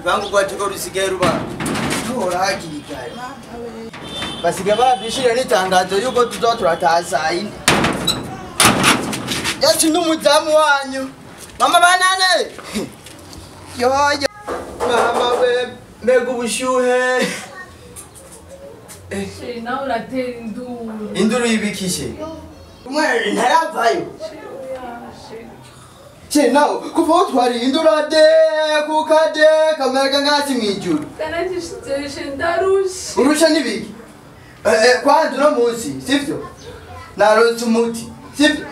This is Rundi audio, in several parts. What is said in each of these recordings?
Bangu kwa chiko rusigaye ruba. Tora hakiri kare. Basiga barabishire n'itangazo yuko tuzoturatasaye. Yachi n'umudamu wanyu. Mama banane. Yoya. Mama we mbega ubushuhe. Nawe uratera induru. Induru yibikishe. Umwe ntaravayo. Nawe kuva twari indurade kukade kamera ngasi mwijuru. Kanajishije ndarusha. Urusha nibiki? Kwanza no munsi, sivyo? Naronse umuti, sivyo?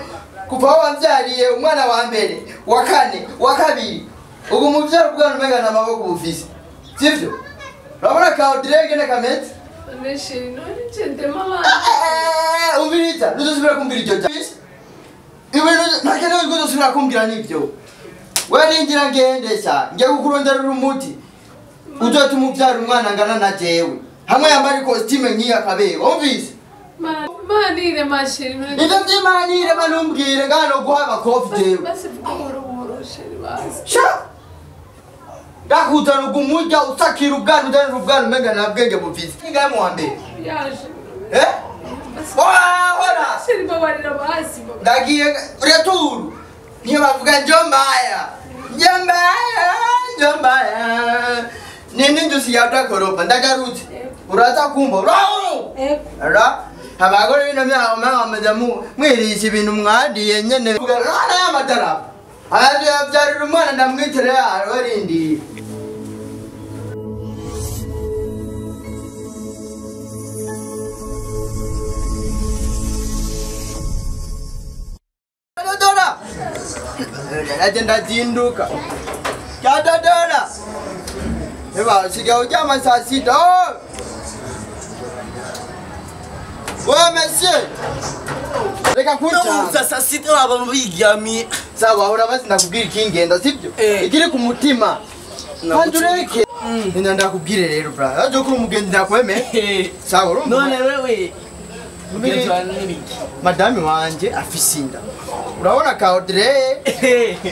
Kuva wanvyariye umwana wa mbere, wa kane, wa kabiri. Ubu muvyaro bwana umenga namaboko bufise. Sivyo? Urabona ka direge ne kamete? Neshino nicende mama. Umviriza, nuzosubira kumbira iryo jambo. Iwe ntakene uzosubira kumbira nivyo. Wewe ngira ngendesha, ngiye kukurondera umuti. Uzote umuvyara umwana ngana na jewe. Hamwe yambari costume nkiya kabego. Umvise? Manire mashiri. Ivyo vyimanire banumbwire ngano guha abakofi jewe. Basi vuga sheri basi. Sha! Ndakutana ugumurya usakira ubwana udanira ubwana umenga na bwenge bufise. Ningaye mu wa mbere. Yaje. Ora! Sheri babarira basi. Ndagiye returu. Niyo bavuga njombaya. Njombaya. Nini ndusi yatakoropa ndagarutse. Uraza kumba. Ara abagore bino myamaza mwirisha ibintu mwadiye nyene. Ara y'amadarapo. Aje yabyarira umwana ndamwitere arindiriye. Dodora. Agenda zinduka. Ya dodora. Eba siga ujama saa sita. Ouais monsieur. Reka kucha. Saa sita abantu biryamiye. Sawa urabazi ndakubwira ikingenda sibyo? Ikiri ku mutima. Kanjureke. Nenda ndakubwire rero bra. Aje kuri umugenzi ndakweme. Sawa urumva. None wewe. Mugenzi nibiki? Madame wanje afisinda. Urabona ka Audrey?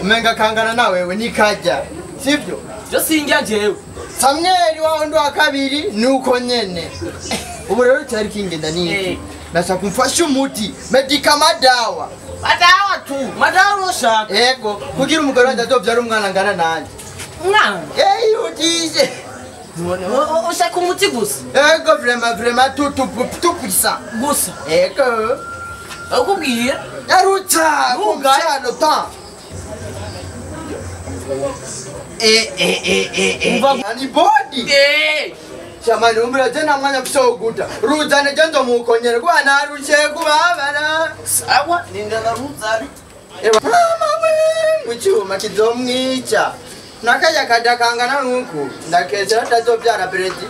Umenga kangana na wewe nikajya. Sibyo? Jo sinjya jewe. Samuel wa ndo akabiri nuko nyene. Ubu rero cyari kingenda niki? Nashaka kumfasha umuti, medika madawa. Madawa tu. Madawa ushaka. Ego, kugira umugore wanje azovyara umwana ngana nanje. Mwana. Utije. None ushaka umuti gusa. Ego vraiment tout puissant. Gusa. Ego. Akubwiye. Yaruta, kumchano ta. Ani body. Chamani umbira tena mwanya kusoguta. Ruzane jendo mukonyere kwa narushe kubabara. Sawa, ninda ruzane. Mama we, muchuma kizomwica. Nakaya kadakangana nuku. Ndakeza ndazovyara pereti.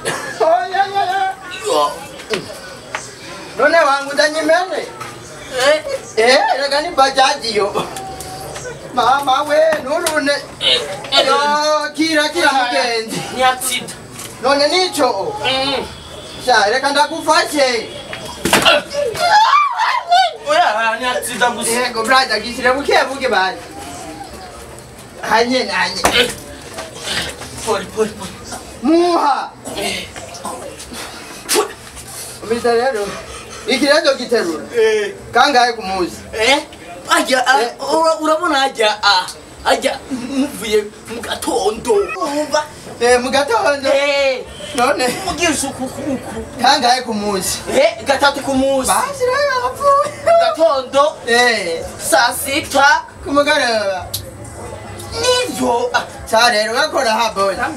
None wangu danyimene. Reka ni bajaji yo. Mama we, nurune. Kira mugenzi. Nyatsita. None nicho. Sha, reka ndakufashe. Oya, nyatsita gusa. Yego brother gisire buke bari. Hanye. Pori. Muha. Umita rero. Ikirezo giterura. Kangaye kumuzi. Ajya urabona ajya muvuye mu gatondo. Umva. Mu gatondo. None mugisha kuku. Kangaye kumuzi. Gatatu kumuzi. Basi rero apfuye. Gatondo. Saa sita kumugara. Nivyo. Sa rero gakora habona.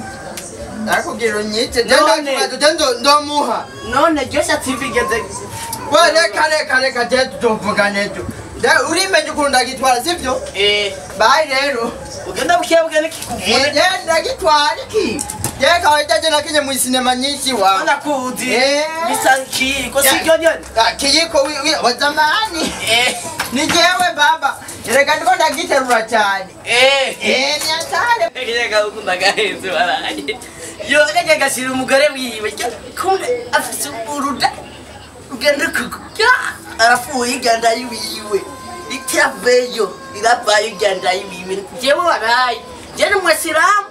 Nakubwira unyite ndo muha. None Joshua TV geze. Reka tuvuga nejo. Urimenye ukuntu ndagitwara sivyo? Bye rero. Ugenda buke nikikuvune. Ndagitwara iki? Kawaitaje nakinye mu sinema nyinshi wa. Nakuzi. Bisanki ko sivyo nyone. Kiyiko wa zamani. Ni jewe baba. Reka ndiko ndagiterura cyane. Nyatale. Ekiyega ukunda gahenze baraye. Yo reka gashira umugore wiwe. Kumbe afise uruda. Ugenda kuko. Arafuye iganda yiwiwe. Itaveyo iravayo iganda yiwiwe. Jewe waraye. jeni mwesilamu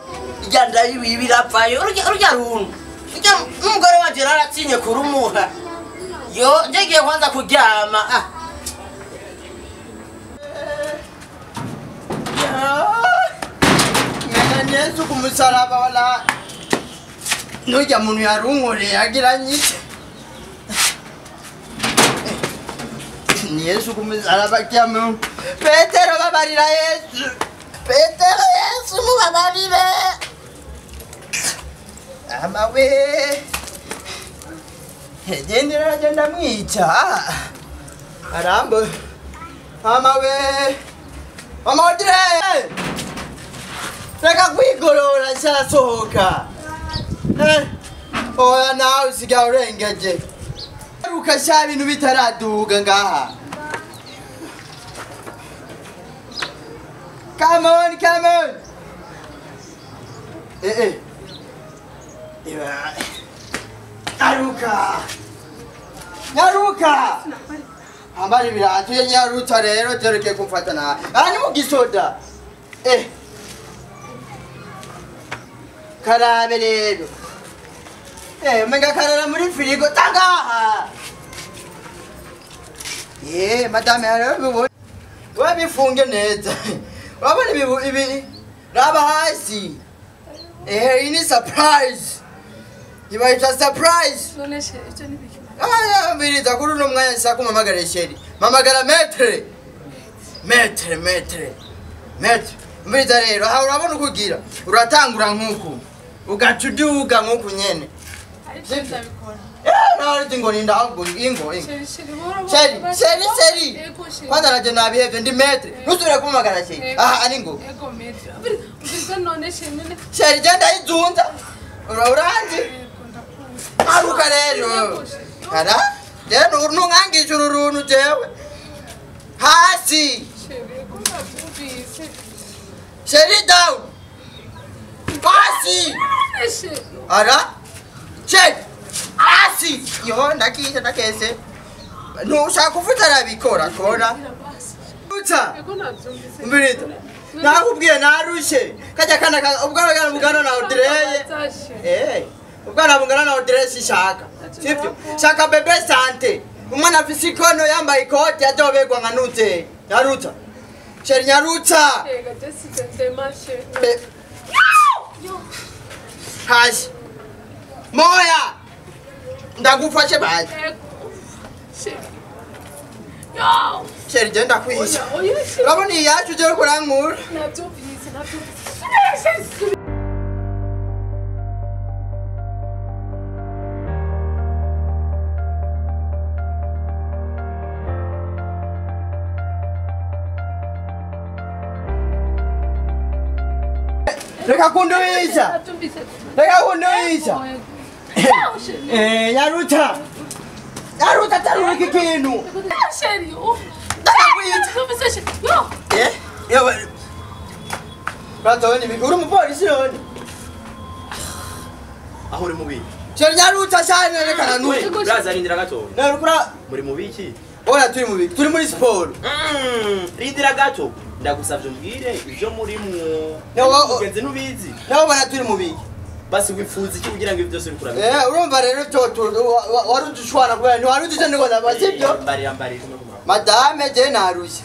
ijanda ibi birapfayo urya runtu ujya n'umugore wanje aratinye kurumuha yo ngiye kwanza kuryama Yesu kumusaraba wala nujya muntu yarunkoreye agira nyite ni Yesu kumusaraba kyamu Petero babarira Yesu Petero Yesu mubabarire amawe hegendera agenda mwica arambo amawe amadire reka kwigorora cyasohoka oya nawe usigaye urengeje ruka sha bintu bitaraduga ngaha come on Nyaruka ambari birato ya Nyaruta rero tereke kumfata na ani mu gisoda karabe rero menga karara muri firigo tagaha madame rero wabifunge neza wabona ibi raba hasi ini surprise ibaita surprise noneshe icyo nibiki mbiriza kuri uno mwanya nsaka umamagara sheri mamagara metre mbiriza rero aha urabona ukugira uratangura nkuku ugacuduga nkuku nyene nari ngo ninda ahubwo ingo sheri kwanza naje nabihevye ndi metre ntusubire kumamagara sheri aha ari ngo sheri genda izunza uranje aruka rero ara rero nungangisha uruntu jewe hasi sheri down hasi ara sheri hasi yo ndakese ntushaka kuvuta arabikora kora uta mbirita nakubwiye narushe kajya kana ubwana bugana na odireye ubwana bungana na odireye shaka sivyo shaka bebe sante umwana afise ikono yambaye ikoti adobegwa nka nute Nyaruta sheri Nyaruta hashi moya ndagufashe baje sheri genda kwisha urabona iyacu je kurankura Reka kunduisha Nyaruta taruri kikinu sheri Ratoni biguru mupolisi yoni aho uri mubi sheri Nyaruta cyane reka nuri braza rindira gato narukura muri mubiki ora turi muri sport rindira gato ndagusavye mbwire ivyo muri mu ugenze nubizi naho bana turi mubiki basi wifuza iki kugira ngo byose bikura urumva rero warudushwana kubera ntiwaruduje ngo nabasibyo mbari madame je narushye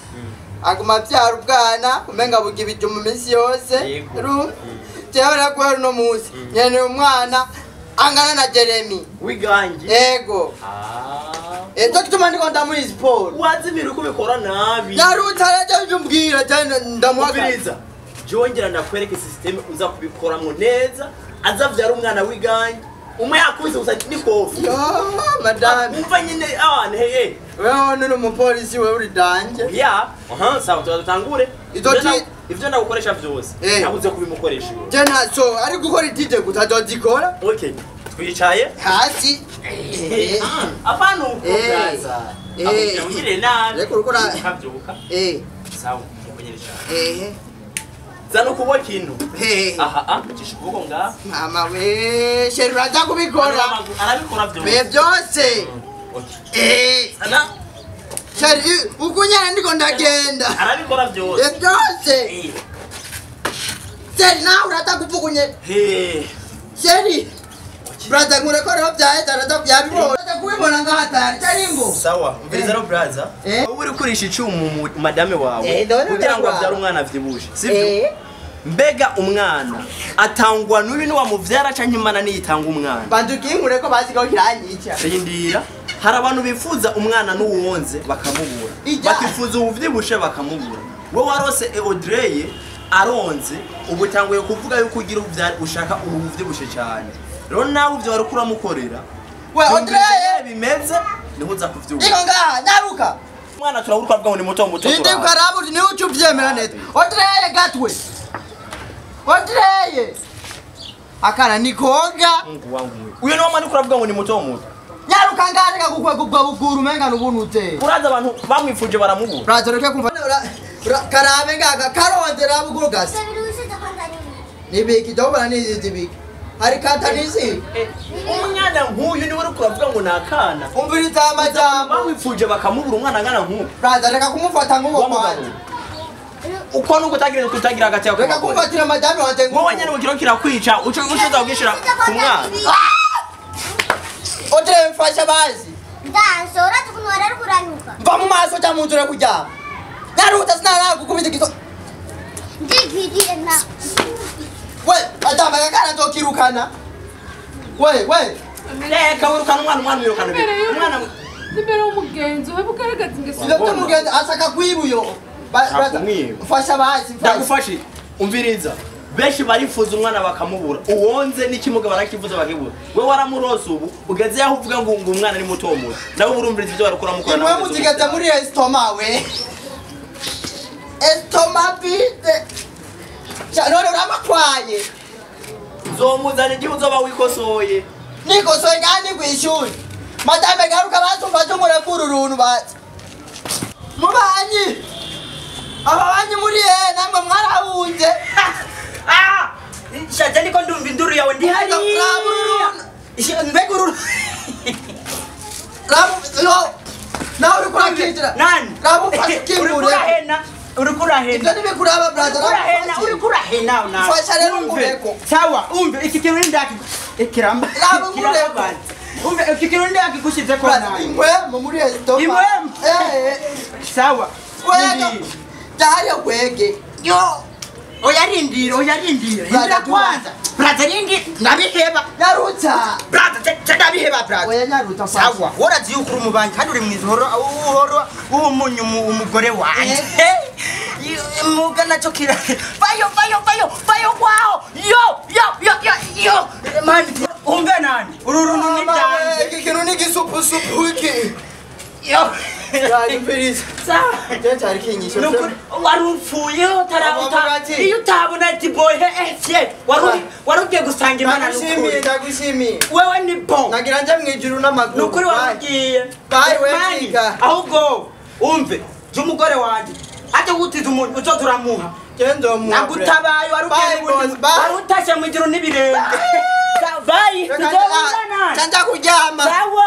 aguma byara ubwana umenga buga ibijuma iminsi yose jewe nakwera uno munsi nyene umwana angana na Jeremy wiganje yego ejo kituma ndiko ndamuri sport wazi ibintu kubikora nabi Nyaruta rero byumbwira cyane ndamuhagiriza jongera ndakwereka system uza kubikoramwo neza azavyara umwana wiganje umwe yakuze gusa nikofi madame umva nyine abana heye wewe nuri umupolisi wewe uri danje ya sawa turatangure ivyo ndagukoresha vyose nabuze kubimukoresha je naso ari gukora itije gutazozikora okay twicaye hasi apana ukozaza abugire nabi reko rukora kavyuka sawa mukonyeresha zano kubo kintu aha cisha kubo nga mama we sheri raja kubikora arabikora vyose byose ana sheri ukunyana ndiko ndagenda arabikora byose byose Seri nawe uratakuvugunye. Seri. Brother ngurekora byaye darata byabibona. Kubibona ngahatari cyarimo. Sawa, umviriza ro brother. Ubu uri kurisha icumu madame wawe kugira ngo abyara umwana avyibushe. Sivyo? Mbega umwana atangwa n'ubintu wamuvyara canke imana niyitanga umwana. Bandukinkure ko bazigaho kiranyica. Shindira. Hari abantu bifuza umwana n'uwonze bakamubura. Bakifuza ubuvyibushe bakamubura. Wowe warose Audrey aronze ubu tanguye kuvuga yuko ugira ushaka ubuvyibushe cyane. Rero nawe uvyo warukura mukorera. We Audrey bimeze niho uza kuvyuka. Iko ngaha nyaruka. Mwana turaburuka bwa ngo ni muto muto. Inde ukarabu ni ucuvyemera neza. Audrey gatwe. Audrey. Akana nikoga. Mungu wangu. Uyo no mwana kuravuga ngo ni muto muto. Nyaruka ngareka kugwa buguru menga nubunute. Uraza abantu bamwifuje baramubura. Brazo reke kumva. Karabe ngaga karondera buguru gasi. Nibiki dobara nizibiki. Hari katanisi. Umwana nkuyu ni wari kuravuga ngo nakana. Umviriza amajambo. Bamwifuje bakamubura umwana ngana nkuyu. Brazo reka kumufata ngubo kwanje. Uko nuko kutagira agati yako. Reka kumfatira madame wanje ngubo. Wowe nyene ukiro kirakwica uco ushoza kugishira ku mwana. Audrey mfasha bazi. Ndasora tukunwara rukuranyuka. Mva mu maso cya munzu reka kujya. Naruta sinara gukubita kiso. Ndigidire na. We, adama gakana tokirukana. We. Leka wirukana umwana wirukana. Umwana Imbere y'umugenzi we bugaragaza ingeso. Ndabyo mugenzi asaka kwibuyo. Fasha bazi. Ndagufashe. Umviriza. Benshi barifuza umwana bakamubura. Uwonze n'ikimuga barakivuza bakibura. We waramurose ubu ugeze yaho uvuga ngo umwana ni muto muto. Nawe urumviriza ibyo barakora mukora nawe. Imwe mutigata muri estoma we. Estoma vide. None uramatwaye. Zomuzana igihe uzoba wikosoye. Nikosoye ngani kwishuri. Madame garuka basumva cyo murakura uruntu bazi. Mubanyi. Ababanyi muri namwe mwarahunze. Shaje niko ndumva induru yawe ndi hari. Mbegururu. Rabu nawe uri kurakira. Nani? Rabu fakimure. Uri kurahena. Ibyo nibikuraba brother. Uri kurahena na. Fasha rero umureko. Sawa, umve iki kintu ndaki ikiramba. Rabu umureko. Umve iki kintu ndaki kushize ko nawe. Imwe muri estoma. Imwe. Sawa. Wega. Dahari wege. Yo. Oyarindira. Indira kwanza. Brother rindi ndabiheba. Naruta. Brother ndabiheba brother. Oya naruta fasha. Sawa, worazi ukuru mubanje kandi uri mwizoro uhoro umunyu umugore wanje. Muga nacho kira. Bayo kwao. Yo. Man, umbe nani? Ururunu ni danje. Iki kintu ni gisupu iki. Yo. Yari feliz. Sawa. Cyari kinyisho. Warufuye utarabuta. Iyo utabona ati boy warugiye gusanga imana n'ukuri. Ndagushimiye. Wewe ni bon. Nagira nje mwijuru n'amaguru. Nukuri warugiye. Bye wetika. Ahubwo umve umugore wanje. Ate gutiza umuntu uzoturamuha. Kendo mu. Nagutabaye warutashe mu ijuru n'ibirenge. Bye. Tuzobana. Canja kuryama. Sawa.